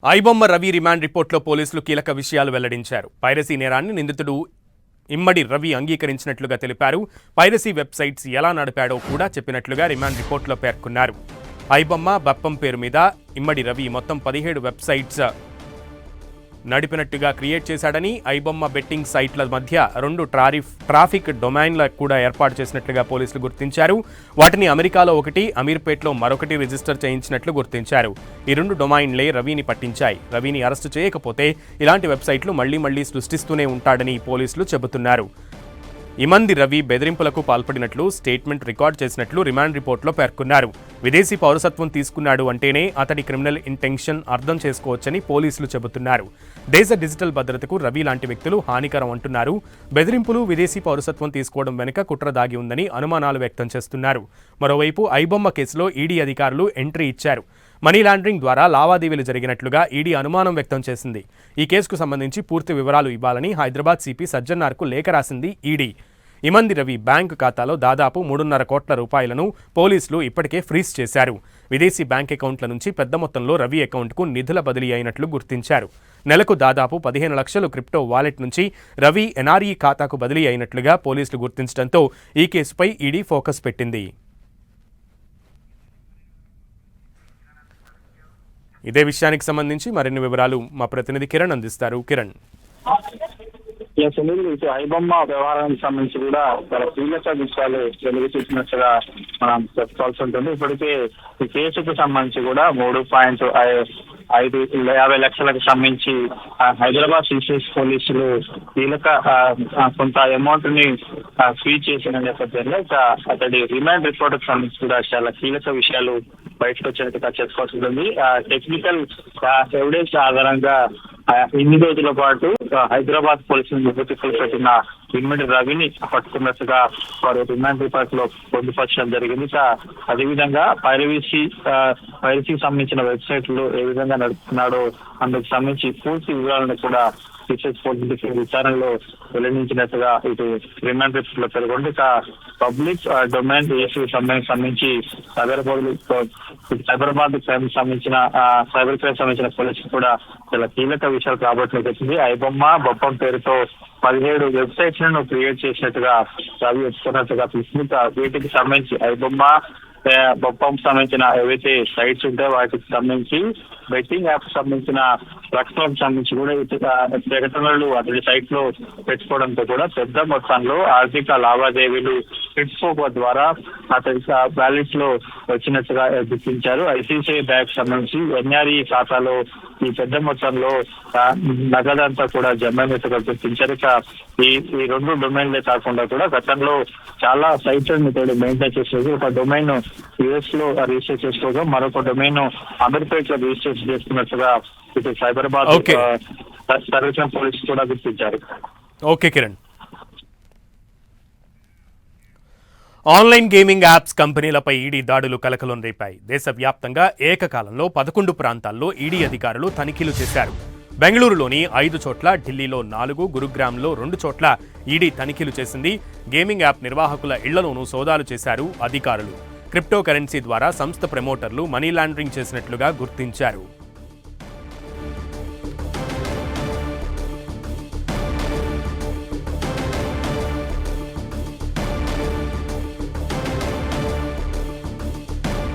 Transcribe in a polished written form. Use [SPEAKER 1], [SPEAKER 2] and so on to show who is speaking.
[SPEAKER 1] IBomma Ravi remand రిపోర్టులో పోలీసులు కీలక విషయాలు వెల్లడించారు. పైరసీ నేరాన్ని నిందితుడు ఇమ్మడి రవి అంగీకరించినట్లుగా తెలిపారు. పైరసీ వెబ్సైట్స్ ఎలా నడిపాడో కూడా చెప్పినట్లుగా రిమాండ్ రిపోర్టులో పేర్కొన్నారు. ఐబొమ్మ బప్పం పేరు మీద ఇమ్మడి రవి మొత్తం 17 వెబ్సైట్స్ నడిపినట్టుగా క్రియేట్ చేశాడని, ఐబొమ్మ బెట్టింగ్ సైట్ల మధ్య 2 ట్రాఫిక్ డొమైన్ల కూడా ఏర్పాటు చేసినట్లుగా పోలీసులు గుర్తించారు. వాటిని అమెరికాలో ఒకటి, అమీర్పేట్లో మరొకటి రిజిస్టర్ చేయించినట్లు గుర్తించారు. ఈ 2 డొమైన్లే రవిని పట్టించాయి. రవిని అరెస్టు చేయకపోతే ఇలాంటి వెబ్సైట్లు మళ్లీ సృష్టిస్తూనే ఉంటాడని పోలీసులు చెబుతున్నారు. ఇమంది రవి బెదిరింపులకు పాల్పడినట్లు స్టేట్మెంట్ రికార్డ్ చేసినట్లు రిమాండ్ రిపోర్టులో పేర్కొన్నారు. విదేశీ పౌరసత్వం తీసుకున్నాడు అంటేనే అతడి క్రిమినల్ ఇంటెన్షన్ అర్థం చేసుకోవచ్చని పోలీసులు చెబుతున్నారు. దేశ డిజిటల్ భద్రతకు రవి లాంటి వ్యక్తులు హానికరం అంటున్నారు. బెదిరింపులు, విదేశీ పౌరసత్వం తీసుకోవడం వెనుక కుట్ర దాగి ఉందని అనుమానాలు వ్యక్తం చేస్తున్నారు. మరోవైపు ఐబొమ్మ కేసులో ఈడీ అధికారులు ఎంట్రీ ఇచ్చారు. మనీ లాండరింగ్ ద్వారా లావాదేవీలు జరిగినట్లుగా ఈడీ అనుమానం వ్యక్తం చేసింది. ఈ కేసుకు సంబంధించి పూర్తి వివరాలు ఇవ్వాలని హైదరాబాద్ సిపి సజ్జనార్కు లేఖ రాసింది ఈడీ. ఇమంది రవి బ్యాంకు ఖాతాలో దాదాపు 3.5 కోట్ల రూపాయలను పోలీసులు ఇప్పటికే ఫ్రీజ్ చేశారు. విదేశీ బ్యాంక్ అకౌంట్ల నుంచి పెద్ద మొత్తంలో రవి అకౌంట్కు నిధుల బదిలీ అయినట్లు గుర్తించారు. నెలకు దాదాపు 15 లక్షలు క్రిప్టో వాలెట్ నుంచి రవి ఎన్ఆర్ఈ ఖాతాకు బదిలీ అయినట్లుగా పోలీసులు గుర్తించడంతో ఈ కేసుపై ఈడీ ఫోకస్ పెట్టింది. ఇదే విషయానికి సంబంధించి మరిన్ని వివరాలు మా ప్రతినిధి కిరణ్ అందిస్తారు. కిరణ్,
[SPEAKER 2] ఐబొమ్మ వ్యవహారానికి సంబంధించి కూడా చాలా కీలక విషయాలు వెలుగు చూసినట్టుగా మనం చెప్పుకోవాల్సి ఉంటుంది. ఇప్పటికే ఈ కేసుకు సంబంధించి కూడా 3.50 లక్షలకు సంబంధించి హైదరాబాద్ సిసిఎస్ పోలీసులు కీలక కొంత అమౌంట్ ని ఫ్రీజ్ చేసిన నేపథ్యంలో అతడి రిమాండ్ రిపోర్ట్ కు సంబంధించి కూడా చాలా కీలక విషయాలు బయటకు వచ్చినట్టుగా చెప్పుకోవాల్సి ఉంటుంది. టెక్నికల్ ఎవిడెన్స్ ఆధారంగా ఇన్ని రోజుల పాటు హైదరాబాద్ పోలీసులు పెట్టిన ఇమ్మడి రవిని పట్టుకున్నట్టుగా వారు రిమాండ్ రిపోర్ట్ లో పొందుపరచడం జరిగింది. అదేవిధంగా పైరసీకి సంబంధించిన వెబ్సైట్లు ఏ విధంగా నడుపుతున్నాడో అందుకు సంబంధించి పూర్తి వివరాలను కూడా సిసిఎస్ పోలీసు విచారణలో వెల్లడించినట్టుగా ఇటు రిమాండ్ రిపోర్ట్ లో పేర్కొంది. పబ్లిక్ డొమైన్ సంబంధించి సైబరాబాద్ క్రైమ్ సంబంధించిన సైబర్ క్రైమ్ సంబంధించిన పోలీసులు కూడా చాలా కీలక విషయాలు రాబట్టులోకి వచ్చింది. ఐబొమ్మ బొప్పం పేరుతో 17 వెబ్సైట్స్ లను క్రియేట్ చేసినట్టుగా రవి చెప్తున్నట్టుగా తెలిసింది. వీటికి సంబంధించి ఐబొమ్మ బొప్పం సంబంధించిన ఏవైతే సైట్స్ ఉంటాయో వాటికి సంబంధించి బెట్టింగ్ యాప్ సంబంధించిన ప్రకటనలకు సంబంధించి కూడా ప్రకటనలు అతడి సైట్ లో పెట్టుకోవడంతో కూడా పెద్ద మొత్తంలో ఆర్థిక లావాదేవీలు ఫిట్స్కోప్ ద్వారా అతడి బ్యాలెన్స్ లో వచ్చినట్టుగా గుర్తించారు. ఐసిఐసిఐ బ్యాంక్ సంబంధించి ఎన్ఆర్ఈ ఖాతాలో ఈ పెద్ద మొత్తంలో నగదంతా కూడా జమ అయినట్టుగా గుర్తించారు. ఈ 2 డొమైన్లే కాకుండా కూడా గతంలో చాలా సైట్స్ మెయింటైన్ చేసేది. ఒక డొమైన్ యుఎస్ లో రిజిస్టర్ చేసుకోగా మరొక డొమైన్ అమీర్పేట్ లో రిజిస్టర్ చేసుకున్నట్టుగా ఇటు సైబరాబాద్ సర్వీస్ పోలీసు కూడా గుర్తించారు.
[SPEAKER 1] Okay Kiran. Online gaming apps కంపెనీలపై ఈడీ దాడులు కలకలం రేపాయి. దేశవ్యాప్తంగా ఏకకాలంలో 11 ప్రాంతాల్లో ఈడీ అధికారులు తనిఖీలు చేశారు. బెంగళూరులోని 5 చోట్ల, ఢిల్లీలో 4, గురుగ్రామ్లో 2 చోట్ల ఈడీ తనిఖీలు చేసింది. గేమింగ్ యాప్ నిర్వాహకుల ఇళ్లలోనూ సోదాలు చేశారు అధికారులు. క్రిప్టో కరెన్సీ ద్వారా సంస్థ ప్రమోటర్లు మనీ లాండరింగ్ చేసినట్లుగా గుర్తించారు.